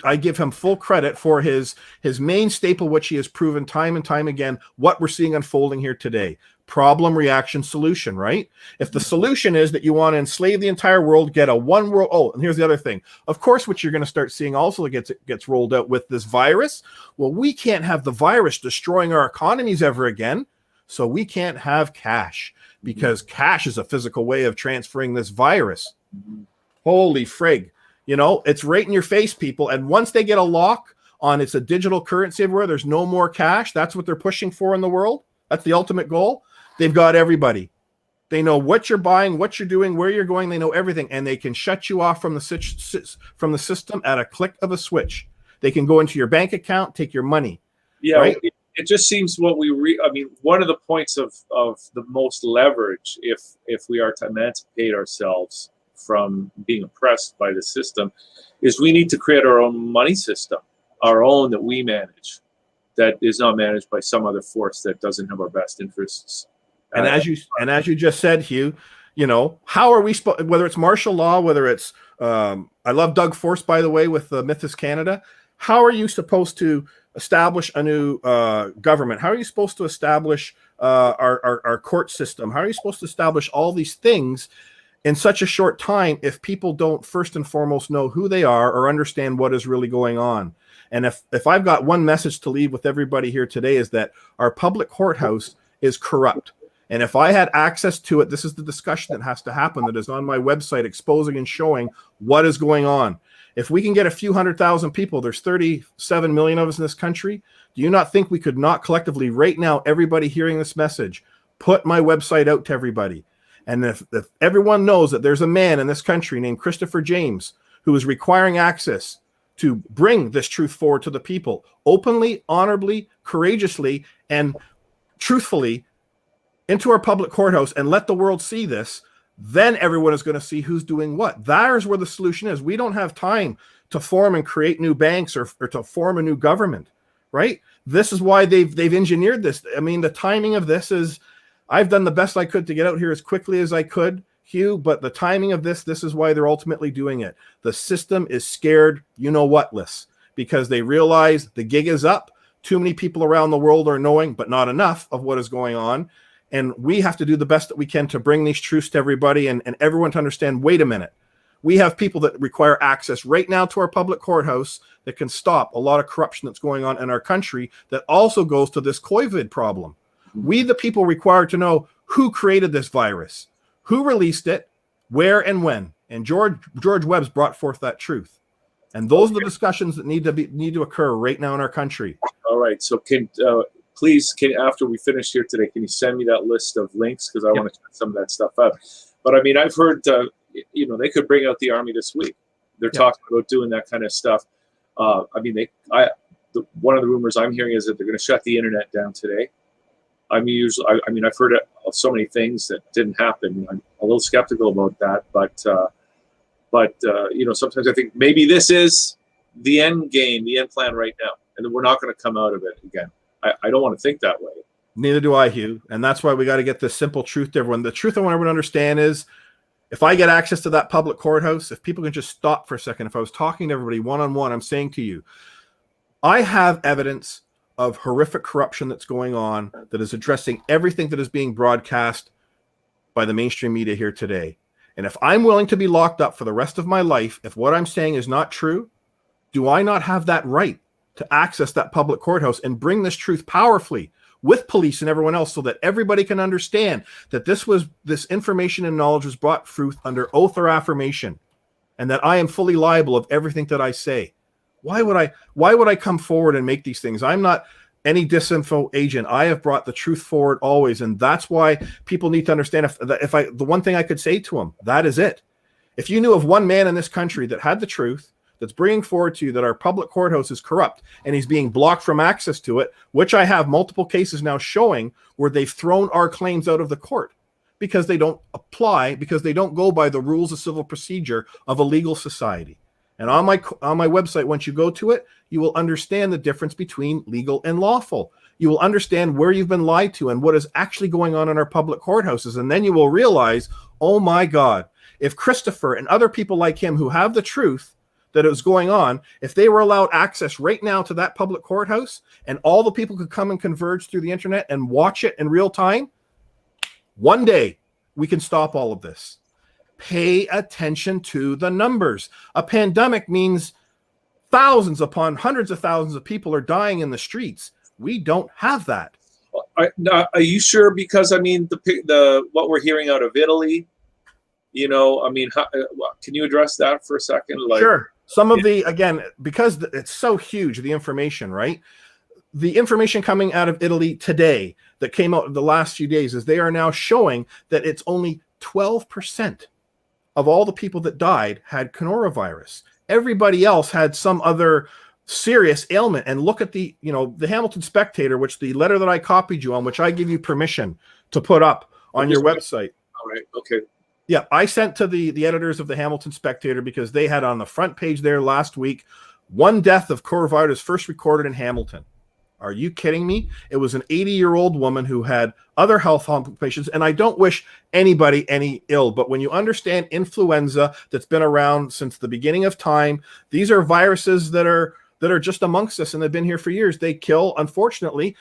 I give him full credit for his main staple, which he has proven time and time again, what we're seeing unfolding here today. Problem, reaction, solution, right? If the solution is that you want to enslave the entire world, get a one world. Oh, and here's the other thing. Of course, what you're going to start seeing also gets rolled out with this virus. Well, we can't have the virus destroying our economies ever again. So we can't have cash, because cash is a physical way of transferring this virus. Holy frig. It's right in your face, people. And once they get a lock on it's a digital currency everywhere, there's no more cash. That's what they're pushing for in the world. That's the ultimate goal. They've got everybody. They know what you're buying, what you're doing, where you're going. They know everything. And they can shut you off from the system at a click of a switch. They can go into your bank account, take your money. Yeah, right? It just seems what one of the points of the most leverage, if we are to emancipate ourselves from being oppressed by the system, is we need to create our own money system, our own that we manage, that is not managed by some other force that doesn't have our best interests. And as you just said, Hugh, how are we whether it's martial law, whether it's I love Doug Force, by the way, with Mythos Canada. How are you supposed to establish a new government? How are you supposed to establish our court system? How are you supposed to establish all these things in such a short time if people don't first and foremost know who they are or understand what is really going on? And if I've got one message to leave with everybody here today, is that our public courthouse is corrupt. And if I had access to it, this is the discussion that has to happen, that is on my website, exposing and showing what is going on. If we can get a few 100,000 people, there's 37 million of us in this country. Do you not think we could not collectively right now, everybody hearing this message, put my website out to everybody? And if everyone knows that there's a man in this country named Christopher James who is requiring access to bring this truth forward to the people openly, honorably, courageously, and truthfully into our public courthouse, and let the world see this, then everyone is going to see who's doing what. There's where the solution is. We don't have time to form and create new banks or to form a new government, right? This is why they've engineered this. I mean, the timing of this is, I've done the best I could to get out here as quickly as I could, Hugh, but the timing of this is why they're ultimately doing it. The system is scared, you-know-what-less, because they realize the gig is up. Too many people around the world are knowing, but not enough of what is going on. And we have to do the best that we can to bring these truths to everybody and everyone to understand, wait a minute. We have people that require access right now to our public courthouse that can stop a lot of corruption that's going on in our country that also goes to this COVID problem. We, the people, required to know who created this virus, who released it, where and when. And George Webb's brought forth that truth. And those are the discussions that need to occur right now in our country. All right. So please, after we finish here today, can you send me that list of links? Because I want to check some of that stuff out. But I mean, I've heard, they could bring out the army this week. They're talking about doing that kind of stuff. I mean, one of the rumors I'm hearing is that they're going to shut the internet down today. I mean, I've heard of so many things that didn't happen. I'm a little skeptical about that, but sometimes I think maybe this is the end game, the end plan right now, and we're not going to come out of it again. I don't want to think that way. Neither do I, Hugh. And that's why we got to get this simple truth to everyone. The truth I want everyone to understand is, if I get access to that public courthouse, if people can just stop for a second, if I was talking to everybody one-on-one, I'm saying to you, I have evidence of horrific corruption that's going on that is addressing everything that is being broadcast by the mainstream media here today. And if I'm willing to be locked up for the rest of my life, if what I'm saying is not true, do I not have that right to access that public courthouse and bring this truth powerfully with police and everyone else so that everybody can understand that this information and knowledge was brought forth under oath or affirmation, and that I am fully liable of everything that I say? Why would I come forward and make these things? I'm not any disinfo agent. I have brought the truth forward always, and that's why people need to understand. The one thing I could say to them, that is it. If you knew of one man in this country that had the truth, that's bringing forward to you that our public courthouse is corrupt and he's being blocked from access to it, which I have multiple cases now showing where they've thrown our claims out of the court because they don't apply, because they don't go by the rules of civil procedure of a legal society. And on my website, once you go to it, you will understand the difference between legal and lawful. You will understand where you've been lied to and what is actually going on in our public courthouses. And then you will realize, oh my God, if Christopher and other people like him who have the truth that is going on, if they were allowed access right now to that public courthouse and all the people could come and converge through the internet and watch it in real time, one day we can stop all of this. Pay attention to the numbers. A pandemic means thousands upon hundreds of thousands of people are dying in the streets. We don't have that. Are you sure? Because I mean, the what we're hearing out of Italy, you know, I mean, can you address that for a second? Like, sure. Some of the, again, because it's so huge, the information, right? The information coming out of Italy today that came out in the last few days is they are now showing that it's only 12% of all the people that died had coronavirus. Everybody else had some other serious ailment. And look at the Hamilton Spectator, which the letter that I copied you on, which I give you permission to put up on your website. All right. Okay. Yeah, I sent to the editors of the Hamilton Spectator because they had on the front page there last week, one death of coronavirus first recorded in Hamilton. Are you kidding me? It was an 80-year-old woman who had other health complications, and I don't wish anybody any ill, but when you understand influenza that's been around since the beginning of time, these are viruses that are just amongst us and they've been here for years. They kill, unfortunately,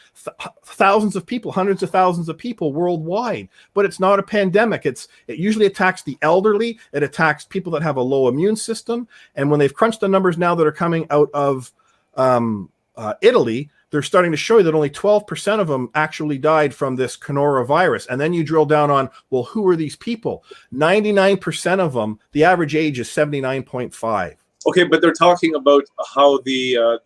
thousands of people, hundreds of thousands of people worldwide. But it's not a pandemic. It usually attacks the elderly. It attacks people that have a low immune system. And when they've crunched the numbers now that are coming out of Italy, they're starting to show you that only 12% of them actually died from this coronavirus. And then you drill down on, well, who are these people? 99% of them, the average age is 79.5. Okay, but they're talking about how the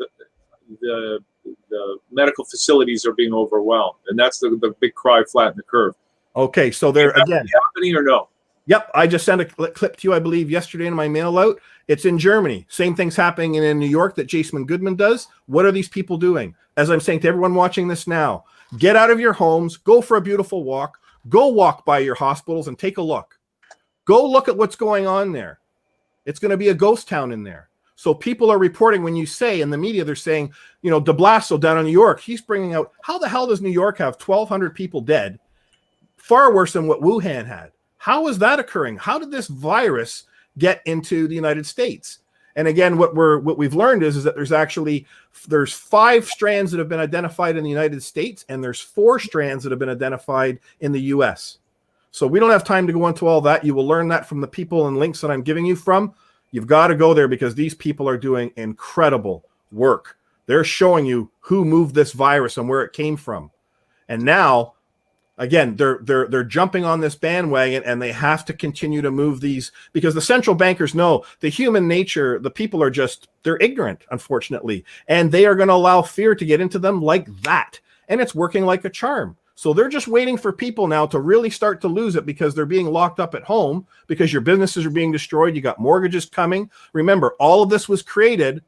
medical facilities are being overwhelmed, and that's the big cry, flatten the curve. Okay, so they're again happening or no? Yep, I just sent a clip to you, I believe, yesterday in my mail out. It's in Germany. Same thing's happening in New York that Jason Goodman does. What are these people doing? As I'm saying to everyone watching this now, get out of your homes, go for a beautiful walk, go walk by your hospitals and take a look. Go look at what's going on there. It's going to be a ghost town in there. So people are reporting when you say in the media, they're saying, de Blasio down in New York, he's bringing out, how the hell does New York have 1,200 people dead? Far worse than what Wuhan had. How is that occurring? How did this virus get into the United States? And again, what we've learned is that there's 5 strands that have been identified in the United States, and there's 4 strands that have been identified in the US. So we don't have time to go into all that. You will learn that from the people and links that I'm giving you from. You've got to go there because these people are doing incredible work. They're showing you who moved this virus and where it came from. And now, again, they're jumping on this bandwagon, and they have to continue to move these because the central bankers know the human nature, the people are they're ignorant, unfortunately, and they are going to allow fear to get into them like that. And it's working like a charm. So they're just waiting for people now to really start to lose it because they're being locked up at home because your businesses are being destroyed. You got mortgages coming. Remember, all of this was created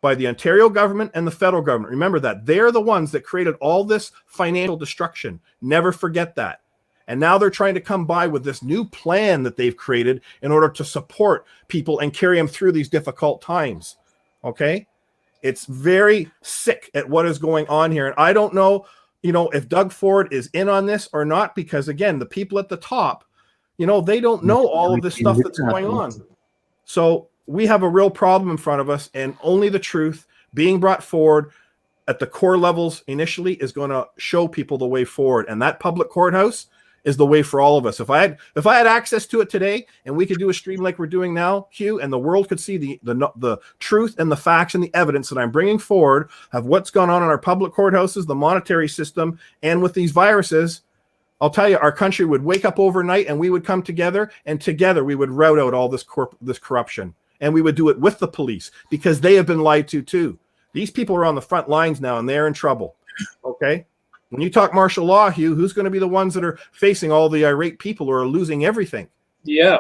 by the Ontario government and the federal government. Remember that. They're the ones that created all this financial destruction. Never forget that. And now they're trying to come by with this new plan that they've created in order to support people and carry them through these difficult times. Okay? It's very sick at what is going on here. And I don't know, if Doug Ford is in on this or not, because again, the people at the top, they don't know all of this stuff that's going on. So we have a real problem in front of us, and only the truth being brought forward at the core levels initially is going to show people the way forward. And that public courthouse is the way for all of us. If I had access to it today and we could do a stream like we're doing now, Hugh, and the world could see the truth and the facts and the evidence that I'm bringing forward of what's gone on in our public courthouses, the monetary system, and with these viruses, I'll tell you, our country would wake up overnight and we would come together, and together we would rout out all this corruption. and we would do it with the police because they have been lied to too. These people are on the front lines now and they're in trouble. Okay. When you talk martial law, Hugh, who's going to be the ones that are facing all the irate people who are losing everything? Yeah.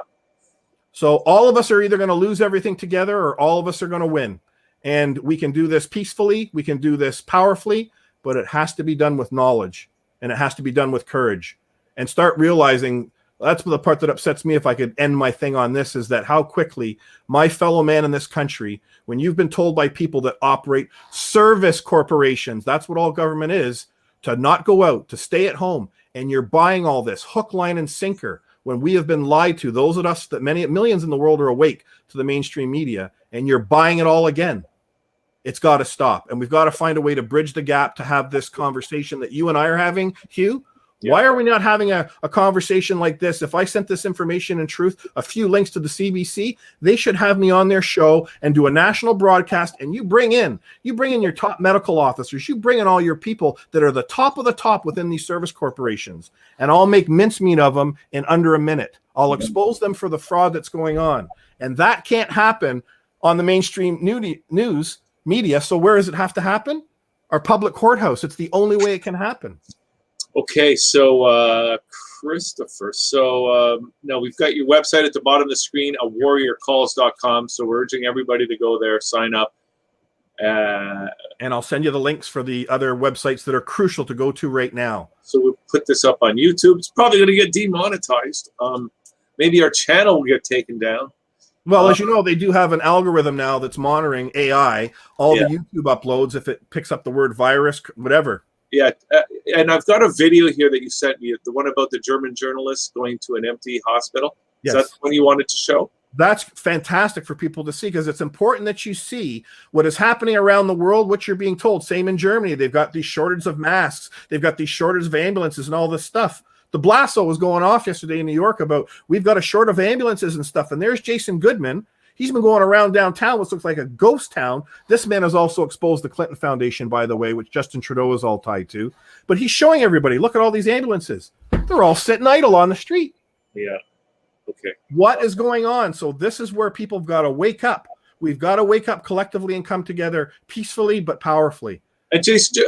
So all of us are either going to lose everything together or all of us are going to win. And we can do this peacefully. We can do this powerfully, but it has to be done with knowledge and it has to be done with courage, and start realizing. That's the part that upsets me. If I could end my thing on this, is that how quickly my fellow man in this country, when you've been told by people that operate service corporations, that's what all government is, to not go out, to stay at home, and you're buying all this hook, line, and sinker, when we have been lied to, those of us that millions in the world are awake to the mainstream media, and you're buying it all again. It's got to stop. And we've got to find a way to bridge the gap to have this conversation that you and I are having, Hugh. Yeah. Why are we not having a conversation like this? If I sent this information and truth, a few links to the CBC, they should have me on their show and do a national broadcast. And you bring in your top medical officers, you bring in all your people that are the top of the top within these service corporations, and I'll make mincemeat of them in under a minute. I'll expose them for the fraud that's going on. And that can't happen on the mainstream news media. So where does it have to happen? Our public courthouse. It's the only way it can happen. Okay, so Christopher, so now we've got your website at the bottom of the screen, awarriorcalls.com. So we're urging everybody to go there, sign up. And I'll send you the links for the other websites that are crucial to go to right now. So we'll put this up on YouTube. It's probably going to get demonetized. Maybe our channel will get taken down. Well, as you know, they do have an algorithm now that's monitoring AI, all the YouTube uploads, if it picks up the word virus, whatever. Yeah, and I've got a video here that you sent me, the one about the German journalist going to an empty hospital. Yes. Is that the one you wanted to show? That's fantastic for people to see, because it's important that you see what is happening around the world, what you're being told. Same in Germany. They've got these shortages of masks. They've got these shortages of ambulances and all this stuff. The Blasso was going off yesterday in New York about we've got a short of ambulances and stuff. And there's Jason Goodman. He's been going around downtown, which looks like a ghost town. This man has also exposed the Clinton Foundation, by the way, which Justin Trudeau is all tied to. But he's showing everybody, look at all these ambulances. They're all sitting idle on the street. Yeah. Okay. What is going on? So this is where people have got to wake up. We've got to wake up collectively and come together peacefully but powerfully. And Jason,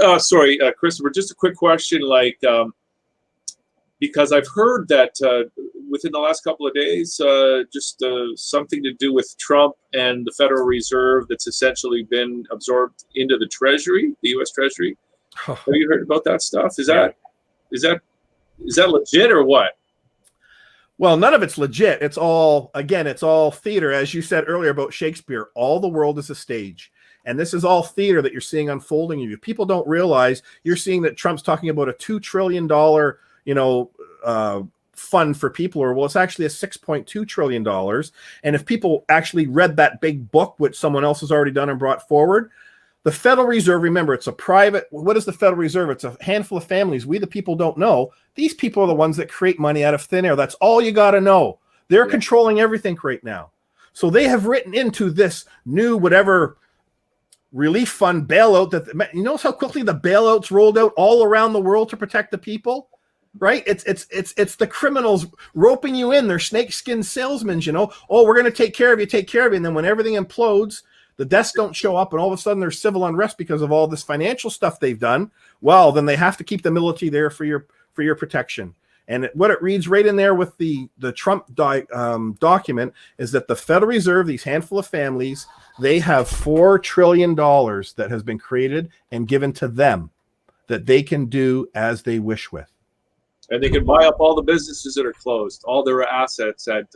Christopher, just a quick question, because I've heard that within the last couple of days, something to do with Trump and the Federal Reserve that's essentially been absorbed into the Treasury, the U.S. Treasury. Have you heard about that stuff? Is that legit or what? Well, none of it's legit. It's all theater. As you said earlier about Shakespeare, all the world is a stage. And this is all theater that you're seeing unfolding. You people don't realize you're seeing that Trump's talking about a $2 trillion, fund for people, or well, it's actually a $6.2 trillion. And if people actually read that big book, which someone else has already done and brought forward, the Federal Reserve, remember, it's a private, what is the Federal Reserve? It's a handful of families. We, the people, don't know. These people are the ones that create money out of thin air. That's all you got to know. They're controlling everything right now. So they have written into this new whatever relief fund bailout that, you notice how quickly the bailouts rolled out all around the world to protect the people? Right? It's the criminals roping you in. They're snakeskin salesmen, Oh, we're going to take care of you. And then when everything implodes, the deaths don't show up, and all of a sudden there's civil unrest because of all this financial stuff they've done. Well, then they have to keep the military there for your protection. And what it reads right in there with the Trump document is that the Federal Reserve, these handful of families, they have $4 trillion that has been created and given to them that they can do as they wish with. And they can buy up all the businesses that are closed, all their assets at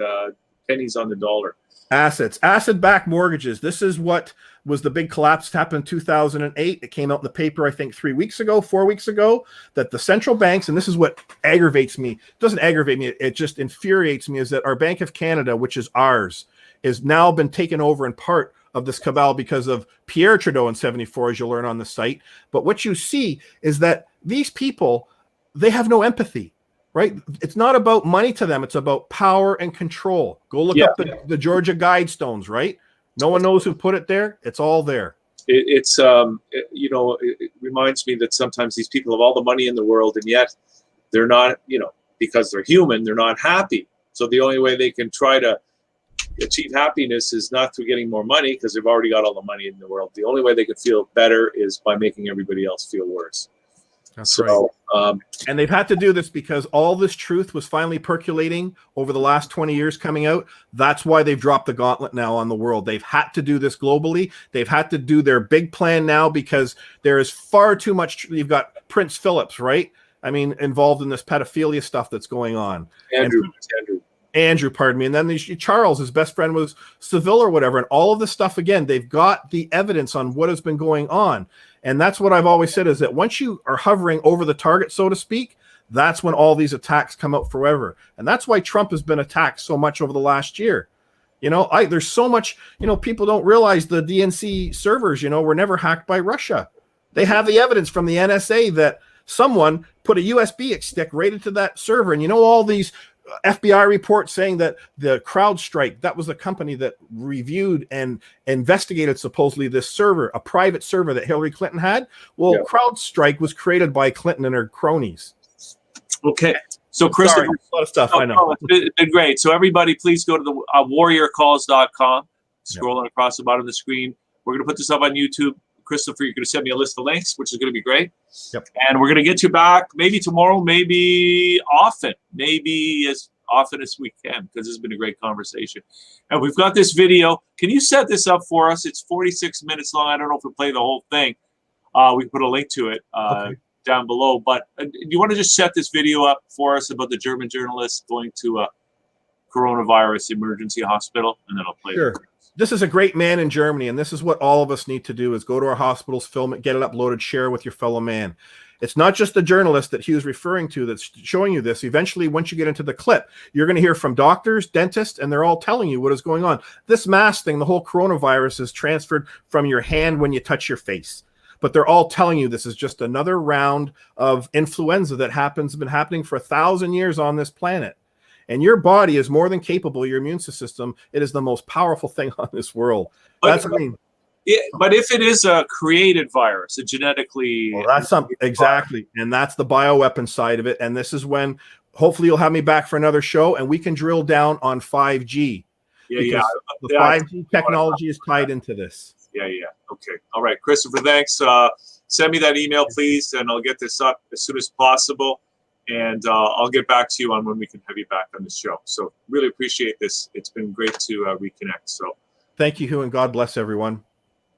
pennies on the dollar. Assets, asset-backed mortgages. This is what was the big collapse that happened in 2008. It came out in the paper, I think, 4 weeks ago, that the central banks, and this is what aggravates me. It doesn't aggravate me. It just infuriates me, is that our Bank of Canada, which is ours, has now been taken over in part of this cabal because of Pierre Trudeau in 74, as you'll learn on the site. But what you see is that these people, they have no empathy. Right? It's not about money to them. It's about power and control. Go look up the Georgia Guidestones, right? No one knows who put it there. It's all there. It reminds me that sometimes these people have all the money in the world, and yet they're not, because they're human, they're not happy. So the only way they can try to achieve happiness is not through getting more money, because they've already got all the money in the world. The only way they could feel better is by making everybody else feel worse. That's right. And they've had to do this because all this truth was finally percolating over the last 20 years coming out. That's why they've dropped the gauntlet now on the world. They've had to do this globally. They've had to do their big plan now because there is far too much. You've got Prince Phillips, right? I mean, involved in this pedophilia stuff that's going on. Andrew, pardon me. And then Charles, his best friend was Seville or whatever. And all of this stuff, again, they've got the evidence on what has been going on. And that's what I've always said, is that once you are hovering over the target, so to speak, that's when all these attacks come out forever. And that's why Trump has been attacked so much over the last year. You know, there's so much, you know, people don't realize the DNC servers, you know, were never hacked by Russia. They have the evidence from the NSA that someone put a USB stick right into that server. And you know, all these FBI reports saying that the CrowdStrike, that was the company that reviewed and investigated supposedly this server, a private server that Hillary Clinton had. Well, yeah. CrowdStrike was created by Clinton and her cronies. Okay. So, Christopher, a lot of stuff, I know. It's been great. So, everybody, please go to the warriorcalls.com. Scrolling across the bottom of the screen. We're going to put this up on YouTube. Christopher, you're going to send me a list of links, which is going to be great. Yep. And we're going to get you back maybe tomorrow, maybe as often as we can, because this has been a great conversation. And we've got this video. Can you set this up for us? It's 46 minutes long. I don't know if we'll play the whole thing. We can put a link to it down below. But do you want to just set this video up for us about the German journalist going to a coronavirus emergency hospital? And then I'll play it. This is a great man in Germany, and this is what all of us need to do, is go to our hospitals, film it, get it uploaded, share it with your fellow man. It's not just the journalist that Hugh's referring to that's showing you this. Eventually, once you get into the clip, you're going to hear from doctors, dentists, and they're all telling you what is going on. This mask thing, the whole coronavirus, is transferred from your hand when you touch your face. But they're all telling you this is just another round of influenza that has been happening for 1,000 years on this planet. And your body is more than capable, your immune system, it is the most powerful thing on this world. That's what I mean. Yeah, but if it is a created virus, a genetically... Well, that's something, exactly. And that's the bioweapon side of it. And this is when, hopefully you'll have me back for another show, and we can drill down on 5G. Yeah. The 5G technology is tied into this. Yeah. Okay. All right. Christopher, thanks. Send me that email, please, and I'll get this up as soon as possible. And I'll get back to you on when we can have you back on the show. So really appreciate this. It's been great to reconnect. So thank you, Hugh, and God bless everyone.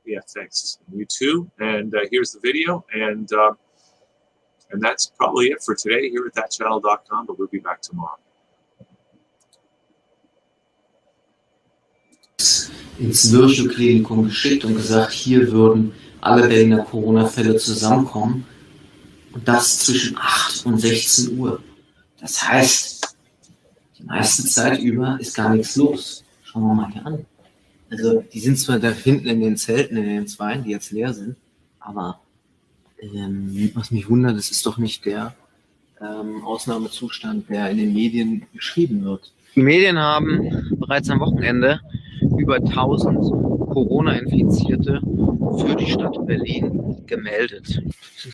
Yeah, thanks. You too. And here's the video. And that's probably it for today here at thatchannel.com, but we'll be back tomorrow. Ins Virchow-Klinikum geschickt und gesagt, hier würden alle Berliner Corona-Fälle zusammenkommen. Und das zwischen 8 und 16 Uhr. Das heißt, die meiste Zeit über ist gar nichts los. Schauen wir mal hier an. Also, die sind zwar da hinten in den Zelten, in den Zweien, die jetzt leer sind, aber was mich wundert, das ist doch nicht der Ausnahmezustand, der in den Medien beschrieben wird. Die Medien haben bereits am Wochenende über 1000 Corona-Infizierte für die Stadt Berlin gemeldet.